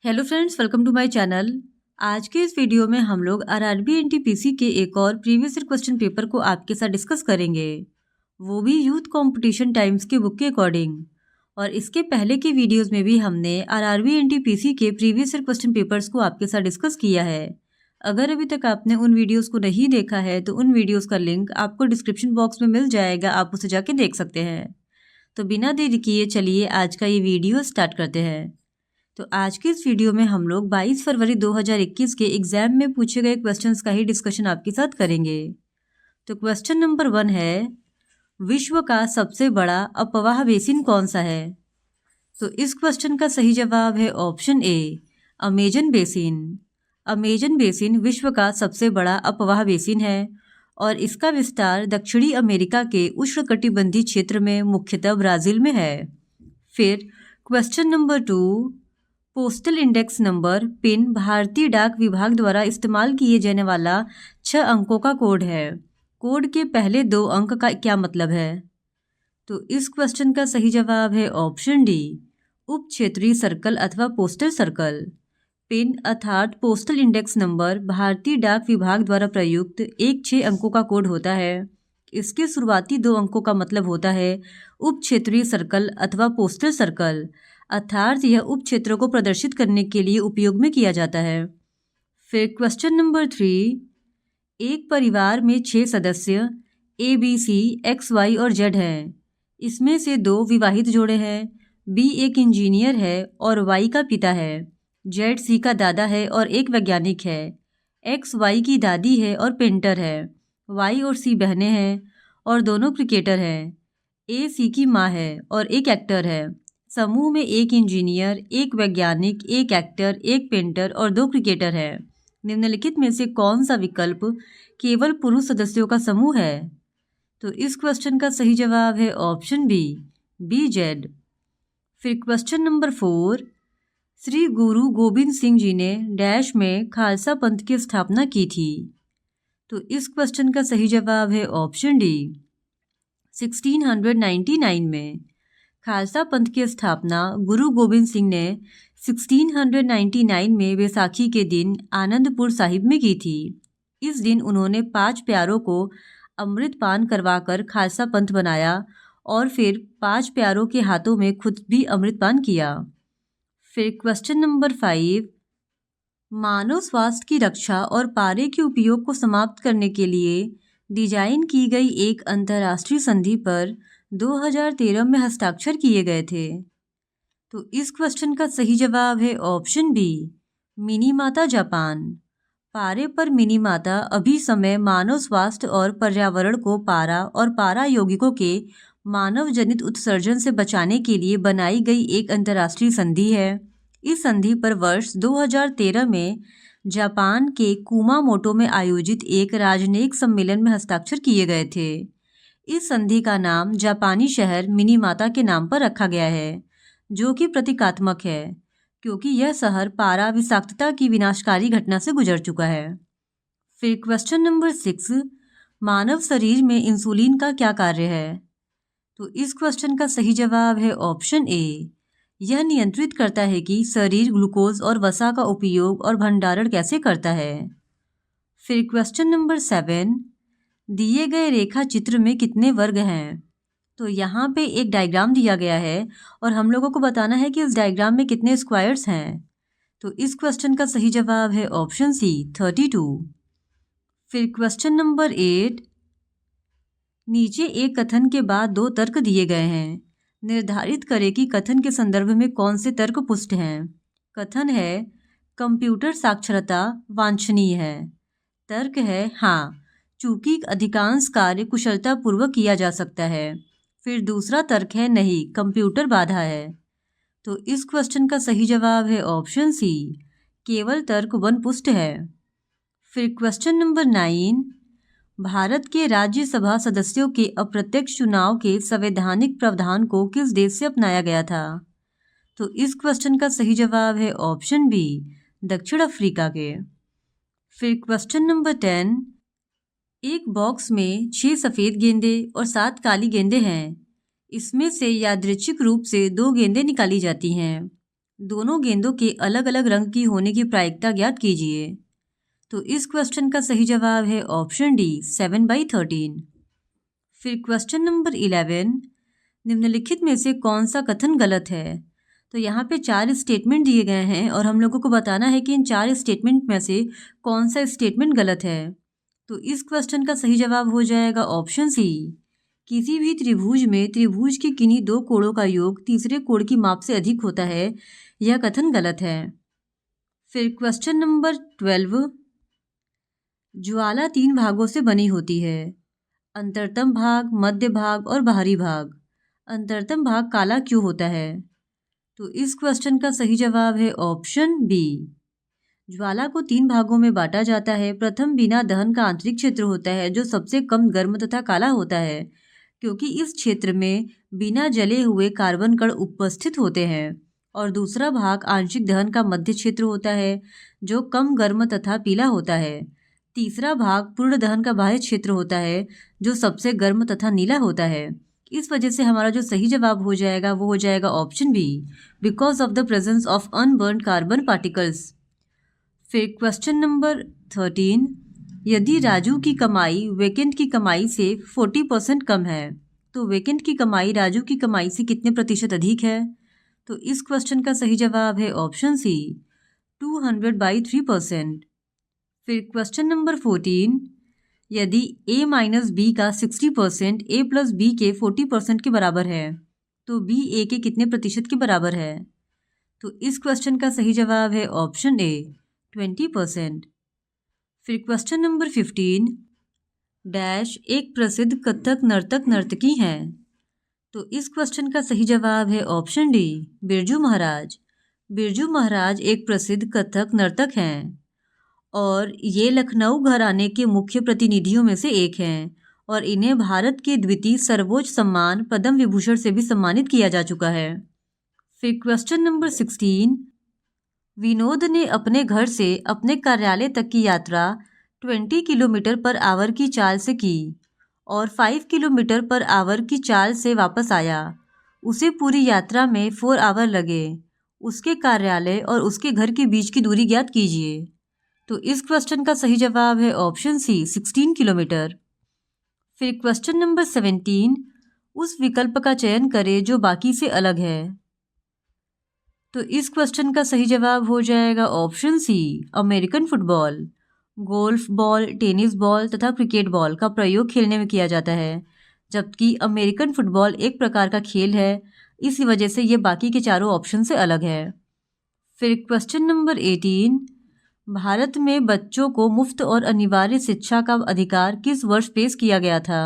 Hello friends, welcome to my channel. आज के इस वीडियो में हम लोग आरआरबी एनटीपीसी के एक और प्रीवियस ईयर क्वेश्चन पेपर को आपके साथ डिस्कस करेंगे, वो भी यूथ कंपटीशन टाइम्स के बुक के अकॉर्डिंग। और इसके पहले के वीडियोस में भी हमने आरआरबी एनटीपीसी के प्रीवियस ईयर क्वेश्चन पेपर्स को आपके साथ डिस्कस किया है। अगर अभी तक आपने उन वीडियोज़ को नहीं देखा है तो उन वीडियोज़ का लिंक आपको डिस्क्रिप्शन बॉक्स में मिल जाएगा, आप उसे जाके देख सकते हैं। तो बिना देरी किए चलिए आज का ये वीडियो स्टार्ट करते हैं। तो आज के इस वीडियो में हम लोग 22 फरवरी 2021 के एग्जाम में पूछे गए क्वेश्चंस का ही डिस्कशन आपके साथ करेंगे। तो क्वेश्चन नंबर 1 है, विश्व का सबसे बड़ा अपवाह बेसिन कौन सा है? तो इस क्वेश्चन का सही जवाब है option A, Amazon basin. Amazon basin विश्व का सबसे बड़ा अपवाह बेसिन है और इसका विस्तार दक्षिणी अमेरिका के उष्णकटिबंधीय क्षेत्र में मुख्यतः ब्राज़ील में है। फिर question number 2, postal index number pin भारतीय डाक विभाग द्वारा इस्तेमाल किए जाने वाला 6 अंकों का कोड है। कोड के पहले 2 अंक का क्या मतलब है? तो इस क्वेश्चन का सही जवाब है ऑप्शन डी, उप क्षेत्रीय सर्कल अथवा पोस्टल सर्कल। पिन अर्थात पोस्टल इंडेक्स नंबर भारतीय डाक विभाग द्वारा प्रयुक्त एक 6 अंकों का कोड होता है। इसके शुरुआती 2 अंकों का मतलब होता है उप क्षेत्रीय सर्कल अथवा पोस्टल सर्कल, अर्थात यह उप क्षेत्रों को प्रदर्शित करने के लिए उपयोग में किया जाता है। फिर क्वेश्चन नंबर 3, एक परिवार में 6 सदस्य A B C X Y और जेड हैं। इसमें से 2 विवाहित जोड़े हैं, बी एक इंजीनियर है और वाई का पिता है, जेड सी का दादा है और एक वैज्ञानिक है, एक्स वाई की दादी है और पेंटर है, वाई और सी बहनें हैं और दोनों क्रिकेटर हैं, ए सी की माँ है और एक एक्टर है। समूह में एक इंजीनियर, एक वैज्ञानिक, एक एक्टर, एक पेंटर और 2 क्रिकेटर है। निम्नलिखित में से कौन सा विकल्प केवल पुरुष सदस्यों का समूह है? तो इस क्वेश्चन का सही जवाब है ऑप्शन बी, बी जेड। फिर क्वेश्चन नंबर 4, श्री गुरु गोबिंद सिंह जी ने डैश में खालसा पंथ की स्थापना की थी। तो इस क्वेश्चन का सही जवाब है ऑप्शन डी, 1699 में। खालसा पंथ की स्थापना गुरु गोबिंद सिंह ने 1699 में बैसाखी के दिन आनंदपुर साहिब में की थी। इस दिन उन्होंने 5 प्यारों को अमृत पान करवाकर खालसा पंथ बनाया और फिर 5 प्यारों के हाथों में खुद भी अमृत पान किया। फिर क्वेश्चन नंबर 5, मानव स्वास्थ्य की रक्षा और पारे के उपयोग को समाप्त करने के लिए डिजाइन की गई एक अंतर्राष्ट्रीय संधि पर 2013 में हस्ताक्षर किए गए थे। तो इस क्वेश्चन का सही जवाब है ऑप्शन बी, मिनीमाता जापान। पारे पर मिनीमाता अभी समय मानव स्वास्थ्य और पर्यावरण को पारा और पारा यौगिकों के मानव जनित उत्सर्जन से बचाने के लिए बनाई गई एक अंतर्राष्ट्रीय संधि है। इस संधि पर वर्ष 2013 में जापान के कुमामोटो में आयोजित एक राजनयिक सम्मेलन में हस्ताक्षर किए गए थे। इस संधि का नाम जापानी शहर मिनीमाता के नाम पर रखा गया है, जो कि प्रतीकात्मक है क्योंकि यह शहर पारा विषाक्तता की विनाशकारी घटना से गुजर चुका है। फिर क्वेश्चन नंबर 6, मानव शरीर में इंसुलिन का क्या कार्य है? तो इस क्वेश्चन का सही जवाब है ऑप्शन ए, यह नियंत्रित करता है कि शरीर ग्लूकोज और वसा का उपयोग और भंडारण कैसे करता है। फिर क्वेश्चन नंबर 7, दिए गए रेखा चित्र में कितने वर्ग हैं? तो यहाँ पे एक डायग्राम दिया गया है और हम लोगों को बताना है कि इस डायग्राम में कितने स्क्वायर्स हैं। तो इस क्वेश्चन का सही जवाब है ऑप्शन सी, 32। फिर क्वेश्चन नंबर 8, नीचे एक कथन के बाद 2 तर्क दिए गए हैं, निर्धारित करें कि कथन के संदर्भ में कौन से तर्क पुष्ट हैं। कथन है कंप्यूटर साक्षरता वांछनीय है। तर्क है हाँ, चूंकि अधिकांश कार्य कुशलतापूर्वक किया जा सकता है। फिर दूसरा तर्क है नहीं, कंप्यूटर बाधा है। तो इस क्वेश्चन का सही जवाब है ऑप्शन सी, केवल तर्क 1 पुष्ट है। फिर क्वेश्चन नंबर 9, भारत के राज्यसभा सदस्यों के अप्रत्यक्ष चुनाव के संवैधानिक प्रावधान को किस देश से अपनाया गया था? तो इस क्वेश्चन का सही जवाब है ऑप्शन बी, दक्षिण अफ्रीका के। फिर क्वेश्चन नंबर 10, एक बॉक्स में 6 सफ़ेद गेंदे और 7 काली गेंदें हैं। इसमें से यादृच्छिक रूप से 2 गेंदें निकाली जाती हैं। दोनों गेंदों के अलग अलग रंग की होने की प्रायिकता ज्ञात कीजिए। तो इस क्वेश्चन का सही जवाब है ऑप्शन डी 7/13। फिर क्वेश्चन नंबर 11, निम्नलिखित में से कौन सा कथन गलत है। तो यहाँ पे 4 स्टेटमेंट दिए गए हैं और हम लोगों को बताना है कि इन 4 स्टेटमेंट में से कौन सा स्टेटमेंट गलत है। तो इस क्वेश्चन का सही जवाब हो जाएगा ऑप्शन सी। किसी भी त्रिभुज में त्रिभुज के किन्हीं दो कोणों का योग तीसरे कोण की माप से अधिक होता है, यह कथन गलत है। फिर क्वेश्चन नंबर 12, ज्वाला 3 भागों से बनी होती है, अंतरतम भाग, मध्य भाग और बाहरी भाग। अंतरतम भाग काला क्यों होता है। तो इस क्वेश्चन का सही जवाब है ऑप्शन बी। ज्वाला को 3 भागों में बांटा जाता है। प्रथम बिना दहन का आंतरिक क्षेत्र होता है जो सबसे कम गर्म तथा काला होता है, क्योंकि इस क्षेत्र में बिना जले हुए कार्बन कण उपस्थित होते हैं। और दूसरा भाग आंशिक दहन का मध्य क्षेत्र होता है जो कम गर्म तथा पीला होता है। तीसरा भाग पूर्ण दहन का बाह्य क्षेत्र होता है जो सबसे गर्म तथा नीला होता है। इस वजह से हमारा जो सही जवाब हो जाएगा वो हो जाएगा option B, because of the presence of unburnt carbon particles. फिर क्वेश्चन नंबर 13, यदि राजू की कमाई वेकेंट की कमाई से 40% कम है तो वेकेंट की कमाई राजू की कमाई से कितने प्रतिशत अधिक है। तो इस क्वेश्चन का सही जवाब है ऑप्शन सी, 200/3%। फिर क्वेश्चन नंबर 14, यदि a माइनस बी का 60% a प्लस बी के 40% के बराबर है तो b a के कितने प्रतिशत के बराबर है। तो इस क्वेश्चन का सही जवाब है ऑप्शन ए, 20%। फिर क्वेश्चन नंबर 15, डैश एक प्रसिद्ध कथक नर्तक नर्तकी हैं। तो इस क्वेश्चन का सही जवाब है ऑप्शन डी, बिरजू महाराज। बिरजू महाराज एक प्रसिद्ध कथक नर्तक हैं और ये लखनऊ घराने के मुख्य प्रतिनिधियों में से एक हैं और इन्हें भारत के द्वितीय सर्वोच्च सम्मान पद्म विभूषण से भी सम्मानित किया जा चुका है। फिर क्वेश्चन नंबर 16, विनोद ने अपने घर से अपने कार्यालय तक की यात्रा 20 किलोमीटर पर आवर की चाल से की और 5 किलोमीटर पर आवर की चाल से वापस आया। उसे पूरी यात्रा में 4 आवर लगे। उसके कार्यालय और उसके घर के बीच की दूरी ज्ञात कीजिए। तो इस क्वेश्चन का सही जवाब है ऑप्शन सी, 16 किलोमीटर। फिर क्वेश्चन नंबर 17, उस विकल्प का चयन करें जो बाकी से अलग है। तो इस क्वेश्चन का सही जवाब हो जाएगा option C, American football. Golf ball, tennis ball तथा क्रिकेट बॉल का प्रयोग खेलने में किया जाता है, जबकि अमेरिकन फुटबॉल एक प्रकार का खेल है। इसी वजह से ये बाकी के चारों ऑप्शन से अलग है। फिर क्वेश्चन नंबर 18, भारत में बच्चों को मुफ्त और अनिवार्य शिक्षा का अधिकार किस वर्ष पेश किया गया था।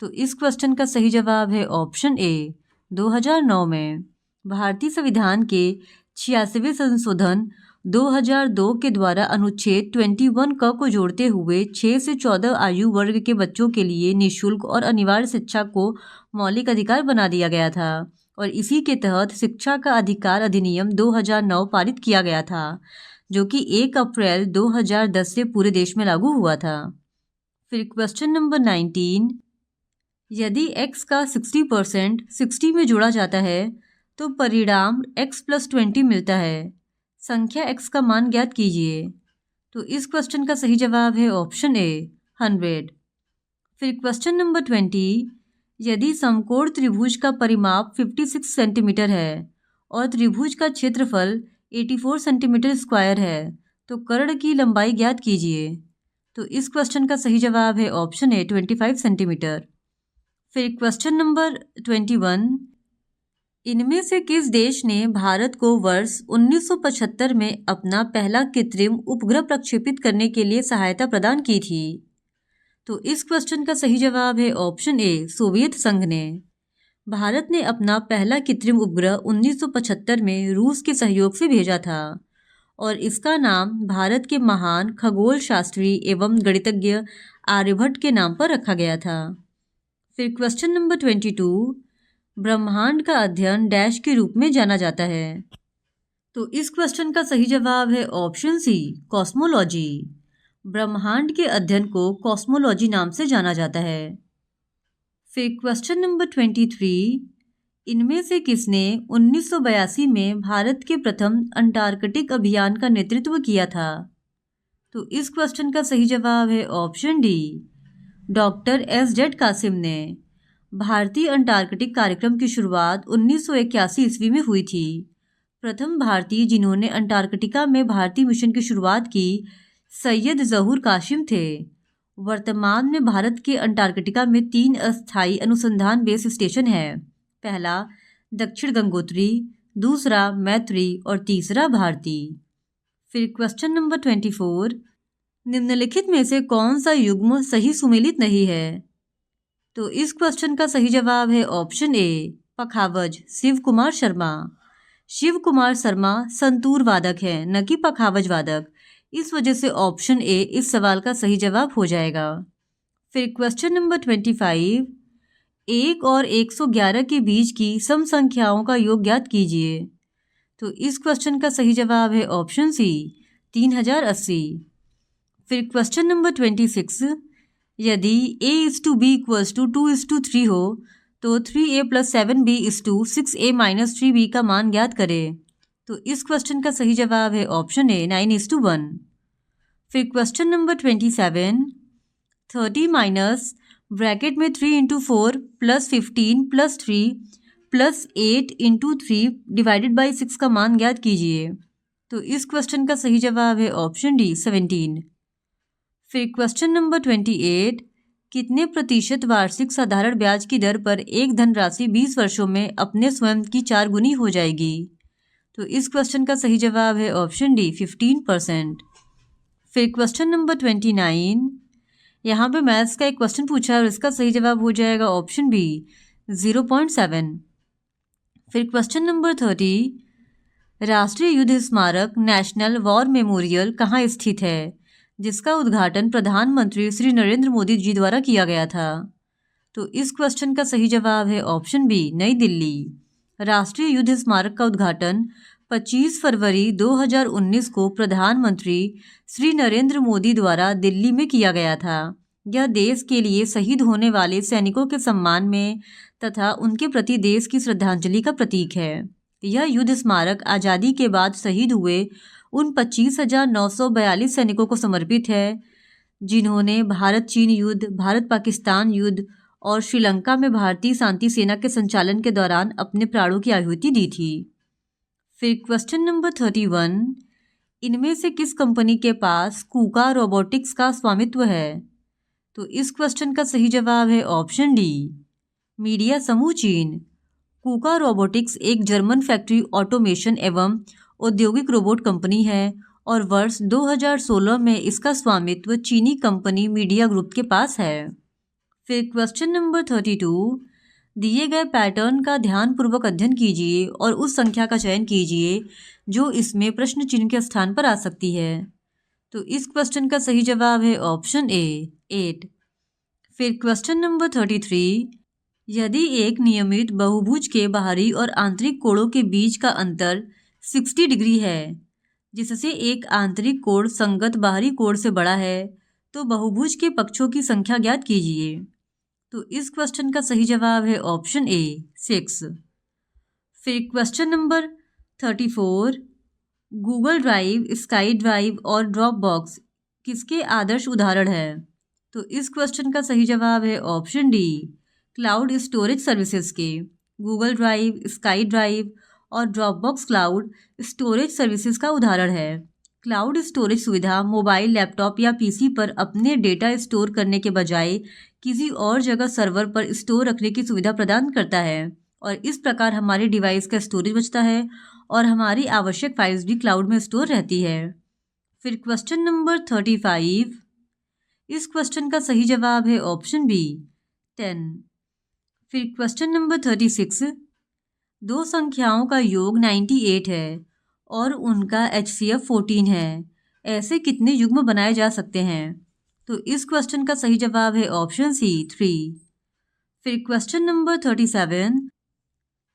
तो इस क्वेश्चन का सही जवाब है ऑप्शन ए, 2009 में। भारतीय संविधान के 86वें संशोधन 2002 के द्वारा अनुच्छेद 21 क को जोड़ते हुए 6 से 14 आयु वर्ग के बच्चों के लिए निःशुल्क और अनिवार्य शिक्षा को मौलिक अधिकार बना दिया गया था और इसी के तहत शिक्षा का अधिकार अधिनियम 2009 पारित किया गया था, जो कि 1 अप्रैल 2010 से पूरे देश में लागू हुआ था। फिर क्वेश्चन नंबर 19, यदि x का 60% 60 में जोड़ा जाता है तो परिणाम x + 20 मिलता है। संख्या x का मान ज्ञात कीजिए। तो इस क्वेश्चन का सही जवाब है ऑप्शन ए, 100। फिर क्वेश्चन नंबर 20, यदि समकोण त्रिभुज का परिमाप 56 सेंटीमीटर है और त्रिभुज का क्षेत्रफल 84 सेंटीमीटर स्क्वायर है तो कर्ण की लंबाई ज्ञात कीजिए। तो इस क्वेश्चन का सही जवाब है ऑप्शन ए, 25 सेंटीमीटर। फिर क्वेश्चन नंबर 21, इनमें से किस देश ने भारत को वर्ष 1975 में अपना पहला कृत्रिम उपग्रह प्रक्षेपित करने के लिए सहायता प्रदान की थी। तो इस क्वेश्चन का सही जवाब है ऑप्शन ए, सोवियत संघ ने। भारत ने अपना पहला कृत्रिम उपग्रह 1975 में रूस के सहयोग से भेजा था और इसका नाम भारत के महान खगोल शास्त्री एवं गणितज्ञ आर्यभट्ट के नाम पर रखा गया था। फिर क्वेश्चन नंबर 22, ब्रह्मांड का अध्ययन डैश के रूप में जाना जाता है। तो इस क्वेश्चन का सही जवाब है ऑप्शन सी, कॉस्मोलॉजी। ब्रह्मांड के अध्ययन को कॉस्मोलॉजी नाम से जाना जाता है। फिर क्वेश्चन नंबर 23, इनमें से किसने 1982 में भारत के प्रथम अंटार्कटिक अभियान का नेतृत्व किया था? तो इस क्वेश्चन का सही जवाब है ऑप्शन डी, डॉक्टर एस.जेड. कासिम ने। भारतीय अंटार्कटिक कार्यक्रम की शुरुआत 1981 ईस्वी में हुई थी। प्रथम भारतीय जिन्होंने अंटार्कटिका में भारतीय मिशन की शुरुआत की सैयद जहूर कासिम थे। वर्तमान में भारत के अंटार्कटिका में 3 अस्थायी अनुसंधान बेस स्टेशन है। पहला दक्षिण गंगोत्री, दूसरा मैत्री और तीसरा भारती। फिर क्वेश्चन नंबर 24, निम्नलिखित में से कौन सा युग्म सही सुमेलित नहीं है? तो इस क्वेश्चन का सही जवाब है ऑप्शन ए, पखावज, शिव कुमार शर्मा। शिव कुमार शर्मा संतूर वादक है, न कि पखावज वादक। इस वजह से ऑप्शन ए इस सवाल का सही जवाब हो जाएगा। फिर क्वेश्चन नंबर 25, 1 और 111 के बीच की सम संख्याओं का योग ज्ञात कीजिए। तो इस क्वेश्चन का सही जवाब है ऑप्शन सी, 3080। फिर क्वेश्चन नंबर 26, यदि a:b = 2:3 हो तो 3a + 7b = 6a - 3b का मान ज्ञात करें। तो इस क्वेश्चन का सही जवाब है ऑप्शन ए, 9:1। फिर क्वेश्चन नंबर 27, 30 माइनस ब्रैकेट में 3 × 4 + 15 + 3 + 8 × 3 / 6 का मान ज्ञात कीजिए। तो इस क्वेश्चन का सही जवाब है ऑप्शन डी, 17। फिर क्वेश्चन नंबर 28, कितने प्रतिशत वार्षिक साधारण ब्याज की दर पर एक धनराशि 20 वर्षों में अपने स्वयं की 4 गुनी हो जाएगी? तो इस क्वेश्चन का सही जवाब है ऑप्शन डी, 15%। फिर क्वेश्चन नंबर 29, यहाँ पे मैथ्स का एक क्वेश्चन पूछा है और इसका सही जवाब हो जाएगा ऑप्शन बी, 0.7। फिर क्वेश्चन नंबर 30, राष्ट्रीय युद्ध स्मारक नेशनल वॉर मेमोरियल कहाँ स्थित है, जिसका उद्घाटन प्रधानमंत्री श्री नरेंद्र मोदी जी द्वारा किया गया था? तो इस क्वेश्चन का सही जवाब है ऑप्शन बी, नई दिल्ली। राष्ट्रीय युद्ध स्मारक का उद्घाटन 25 फरवरी 2019 को प्रधानमंत्री श्री नरेंद्र मोदी द्वारा दिल्ली में किया गया था। यह देश के लिए शहीद होने वाले सैनिकों के सम्मान में तथा उनके प्रति देश की श्रद्धांजलि का प्रतीक है। यह युद्ध स्मारक आज़ादी के बाद शहीद हुए उन 25,942 सैनिकों को समर्पित है जिन्होंने भारत चीन युद्ध, भारत पाकिस्तान युद्ध और श्रीलंका में भारतीय शांति सेना के संचालन के दौरान अपने प्राणों की आहुति दी थी। फिर क्वेश्चन नंबर 31, इनमें से किस कंपनी के पास कूका रोबोटिक्स का स्वामित्व है? तो इस क्वेश्चन का सही जवाब है ऑप्शन डी, मीडिया समूह चीन। कूका रोबोटिक्स एक जर्मन फैक्ट्री ऑटोमेशन एवं औद्योगिक रोबोट कंपनी है और वर्ष 2016 में इसका स्वामित्व चीनी कंपनी मीडिया ग्रुप के पास है। फिर क्वेश्चन नंबर 32, दिए गए पैटर्न का ध्यानपूर्वक अध्ययन कीजिए और उस संख्या का चयन कीजिए जो इसमें प्रश्न चिन्ह के स्थान पर आ सकती है। तो इस क्वेश्चन का सही जवाब है ऑप्शन ए, 8। फिर क्वेश्चन नंबर 33, यदि एक नियमित बहुभुज के बाहरी और आंतरिक कोणों के बीच का अंतर 60 डिग्री है जिससे एक आंतरिक कोण संगत बाहरी कोण से बड़ा है तो बहुभुज के पक्षों की संख्या ज्ञात कीजिए। तो इस क्वेश्चन का सही जवाब है ऑप्शन ए, 6। फिर question number 34, Google drive, sky drive और ड्रॉप बॉक्स किसके आदर्श उदाहरण है? तो इस क्वेश्चन का सही जवाब है option D, cloud storage services के। गूगल ड्राइव, स्काई ड्राइव और ड्रॉपबॉक्स क्लाउड स्टोरेज सर्विसेज का उदाहरण है। क्लाउड स्टोरेज सुविधा मोबाइल, लैपटॉप या पीसी पर अपने डेटा स्टोर करने के बजाय किसी और जगह सर्वर पर स्टोर रखने की सुविधा प्रदान करता है और इस प्रकार हमारे डिवाइस का स्टोरेज बचता है और हमारी आवश्यक फाइल्स भी क्लाउड में स्टोर रहती है। फिर क्वेश्चन नंबर 35, इस क्वेश्चन का सही जवाब है ऑप्शन बी, 10। फिर क्वेश्चन नंबर 36, दो संख्याओं का योग 98 है और उनका HCF 14 है, ऐसे कितने युग्म बनाए जा सकते हैं? तो इस क्वेश्चन का सही जवाब है ऑप्शन सी, 3। फिर क्वेश्चन नंबर 37,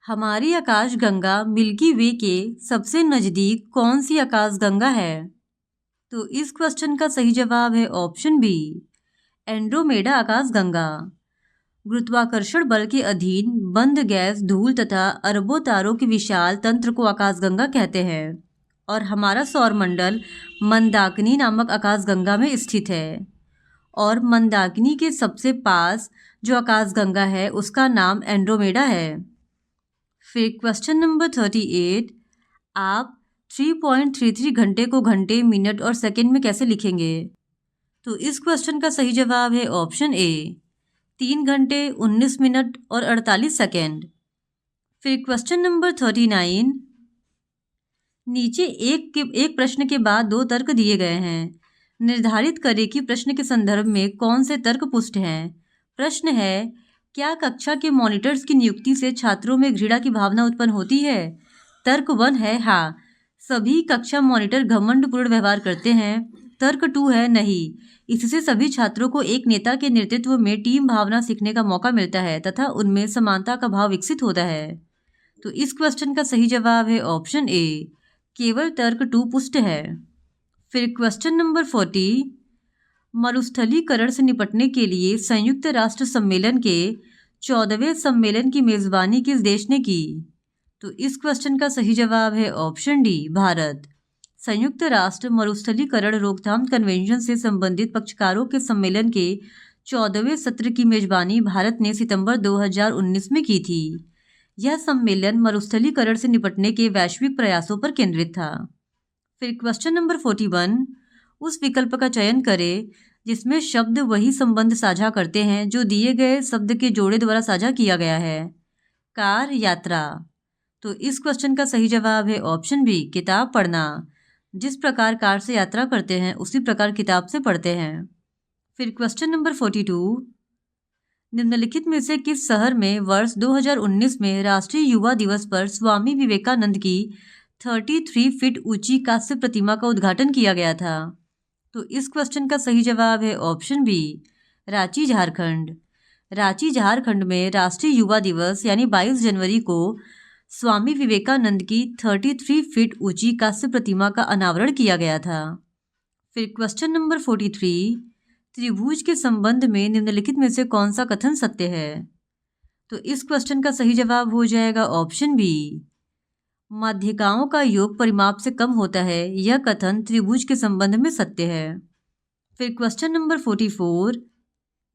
हमारी आकाशगंगा मिल्की वे के सबसे नज़दीक कौन सी आकाशगंगा है? तो इस क्वेश्चन का सही जवाब है ऑप्शन बी, एंड्रोमेडा आकाशगंगा। गुरुत्वाकर्षण बल के अधीन बंद गैस, धूल तथा अरबों तारों के विशाल तंत्र को आकाशगंगा कहते हैं। और हमारा सौरमंडल मंदाकिनी नामक आकाशगंगा में स्थित है। और मंदाकिनी के सबसे पास जो आकाशगंगा है उसका नाम एंड्रोमेडा है। फिर क्वेश्चन नंबर 38, आप 3.33 घंटे को घंटे, मिनट और सेकंड में कैसे लिखेंगे? तो इस क्वेश्चन का सही जवाब है ऑप्शन ए, 3 घंटे 19 मिनट और 48 सेकेंड। फिर क्वेश्चन नंबर 39, नीचे एक प्रश्न के बाद 2 तर्क दिए गए हैं। निर्धारित करें कि प्रश्न के संदर्भ में कौन से तर्क पुष्ट हैं। प्रश्न है, क्या कक्षा के मॉनिटर्स की नियुक्ति से छात्रों में घृणा की भावना उत्पन्न होती है? तर्क 1 है हाँ, सभी कक्षा मॉनिटर घमंडपूर्ण व्यवहार करते हैं। तर्क 2 है नहीं, इससे सभी छात्रों को एक नेता के नेतृत्व में टीम भावना सीखने का मौका मिलता है तथा उनमें समानता का भाव विकसित होता है। तो इस क्वेश्चन का सही जवाब है ऑप्शन ए, केवल तर्क 2 पुष्ट है। फिर क्वेश्चन नंबर 40, मरुस्थलीकरण से निपटने के लिए संयुक्त राष्ट्र सम्मेलन के 14वें सम्मेलन की मेजबानी किस देश ने की? तो इस क्वेश्चन का सही जवाब है ऑप्शन डी, भारत। संयुक्त राष्ट्र मरुस्थलीकरण रोकथाम कन्वेंशन से संबंधित पक्षकारों के सम्मेलन के 14वें सत्र की मेजबानी भारत ने सितंबर 2019 में की थी। यह सम्मेलन मरुस्थलीकरण से निपटने के वैश्विक प्रयासों पर केंद्रित था। फिर क्वेश्चन नंबर 41, उस विकल्प का चयन करें जिसमें शब्द वही संबंध साझा करते हैं जो दिए गए शब्द के जोड़े द्वारा साझा किया गया है। कार, यात्रा। तो इस क्वेश्चन का सही जवाब है ऑप्शन बी, किताब पढ़ना। जिस प्रकार कार से यात्रा करते हैं उसी प्रकार किताब से पढ़ते हैं। फिर क्वेश्चन नंबर 42, निम्नलिखित में से किस शहर में वर्ष 2019 में राष्ट्रीय युवा दिवस पर स्वामी विवेकानंद की 33 फीट ऊंची कांस्य प्रतिमा का उद्घाटन किया गया था? तो इस क्वेश्चन का सही जवाब है ऑप्शन बी, रांची, झारखंड। रांची, झारखंड में राष्ट्रीय युवा दिवस यानी 22 जनवरी को स्वामी विवेकानंद की 33 फीट ऊंची कांस्य प्रतिमा का अनावरण किया गया था। फिर क्वेश्चन नंबर 43, त्रिभुज के संबंध में निम्नलिखित में से कौन सा कथन सत्य है? तो इस क्वेश्चन का सही जवाब हो जाएगा ऑप्शन बी, माध्यिकाओं का योग परिमाप से कम होता है। यह कथन त्रिभुज के संबंध में सत्य है। फिर क्वेश्चन नंबर 44,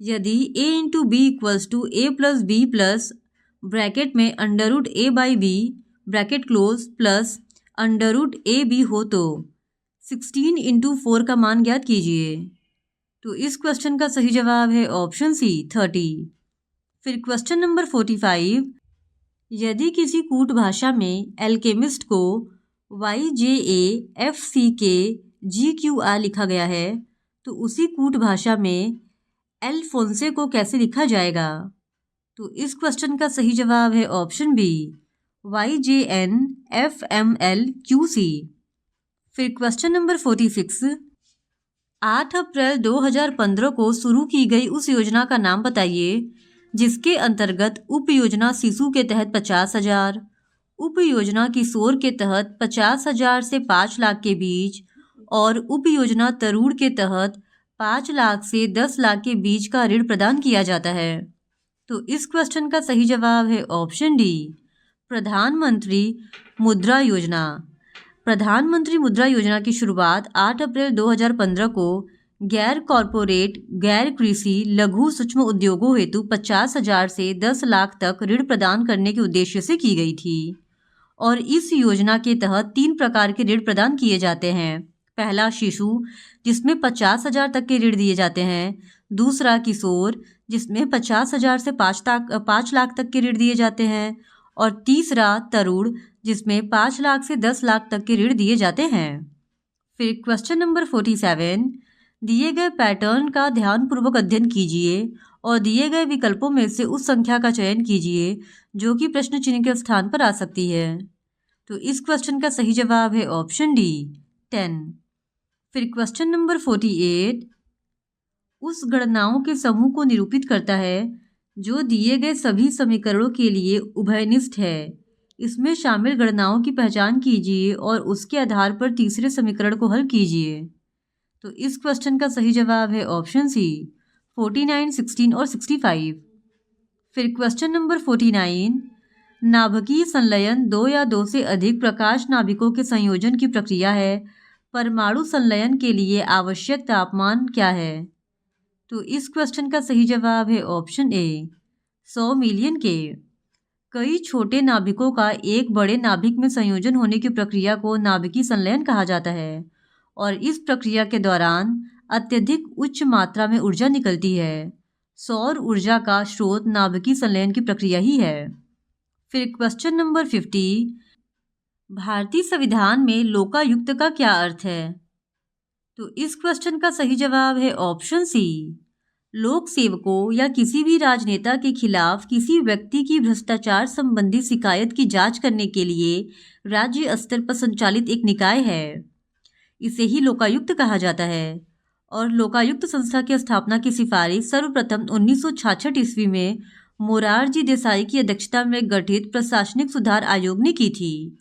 यदि a into B equals to A plus B plus bracket में under root A by B bracket close plus under root A B हो तो 16 इंटू 4 का मान ज्ञात कीजिए। तो इस क्वेश्चन का सही जवाब है ऑप्शन सी, 30। फिर क्वेश्चन नंबर 45, यदि किसी कूट भाषा में एल्केमिस्ट को YJAFCKGQR लिखा गया है तो उसी कूट भाषा में एल्फोंसे को कैसे लिखा जाएगा? तो इस क्वेश्चन का सही जवाब है ऑप्शन बी, YJNFMLQC। फिर क्वेश्चन नंबर 46, 8 अप्रैल 2015 को शुरू की गई उस योजना का नाम बताइए जिसके अंतर्गत उप योजना शिशु के तहत 50,000, उप योजना किशोर के तहत 50,000 से 5 लाख के बीच और उप योजना तरुण के तहत 5 लाख से 10 लाख के बीच का ऋण प्रदान किया जाता है। तो इस क्वेश्चन का सही जवाब है ऑप्शन डी, प्रधानमंत्री मुद्रा योजना। प्रधानमंत्री मुद्रा योजना की शुरुआत 8 अप्रैल 2015 को गैर कॉरपोरेट, गैर कृषि, लघु सूक्ष्म उद्योगों हेतु 50,000 से 10 लाख तक ऋण प्रदान करने के उद्देश्य से की गई थी। और इस योजना के तहत 3 प्रकार के ऋण प्रदान किए जाते हैं। पहला शिशु, जिसमें 50,000 तक के ऋण दिए जाते हैं। दूसरा किशोर, जिसमें 50,000 से 5 लाख तक के ऋण दिए जाते हैं। और तीसरा तरुण, जिसमें 5 लाख से 10 लाख तक के ऋण दिए जाते हैं। फिर क्वेश्चन नंबर 47, दिए गए पैटर्न का ध्यानपूर्वक अध्ययन कीजिए और दिए गए विकल्पों में से उस संख्या का चयन कीजिए जो कि प्रश्न चिन्ह के स्थान पर आ सकती है। तो इस क्वेश्चन का सही जवाब है ऑप्शन डी, 10। फिर क्वेश्चन नंबर 48, उस गणनाओं के समूह को निरूपित करता है जो दिए गए सभी समीकरणों के लिए उभयनिष्ठ है। इसमें शामिल गणनाओं की पहचान कीजिए और उसके आधार पर तीसरे समीकरण को हल कीजिए। तो इस क्वेश्चन का सही जवाब है ऑप्शन सी, 49, 16 और 65। फिर क्वेश्चन नंबर 49, नाभिकीय संलयन दो या दो से अधिक प्रकाश नाभिकों के संयोजन की प्रक्रिया है। परमाणु संलयन के लिए आवश्यक तापमान क्या है? तो इस क्वेश्चन का सही जवाब है ऑप्शन ए 100 मिलियन के। कई छोटे नाभिकों का एक बड़े नाभिक में संयोजन होने की प्रक्रिया को नाभिकीय संलयन कहा जाता है और इस प्रक्रिया के दौरान अत्यधिक उच्च मात्रा में ऊर्जा निकलती है। सौर ऊर्जा का स्रोत नाभिकीय संलयन की प्रक्रिया ही है। फिर क्वेश्चन नंबर 50, भारतीय संविधान में लोकायुक्त का क्या अर्थ है? तो इस क्वेश्चन का सही जवाब है ऑप्शन सी लोक सेवकों या किसी भी राजनेता के खिलाफ किसी व्यक्ति की भ्रष्टाचार संबंधी शिकायत की जांच करने के लिए राज्य स्तर पर संचालित एक निकाय है। इसे ही लोकायुक्त कहा जाता है और लोकायुक्त संस्था की स्थापना की सिफारिश सर्वप्रथम 1966 ईस्वी में मोरारजी देसाई की अध्यक्षता में गठित प्रशासनिक सुधार आयोग ने की थी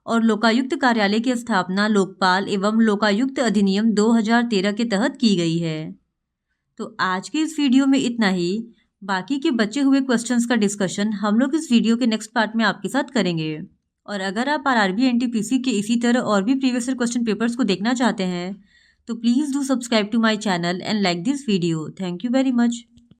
और लोकायुक्त कार्यालय की स्थापना लोकपाल एवं लोकायुक्त अधिनियम 2013 के तहत की गई है। तो आज के इस वीडियो में इतना ही। बाकी के बचे हुए क्वेश्चंस का डिस्कशन हम लोग इस वीडियो के नेक्स्ट पार्ट में आपके साथ करेंगे। और अगर आप आरआरबी एनटीपीसी के इसी तरह और भी प्रीवियस ईयर क्वेश्चन पेपर्स को देखना चाहते हैं तो please do subscribe to my channel and like this video. Thank you very much.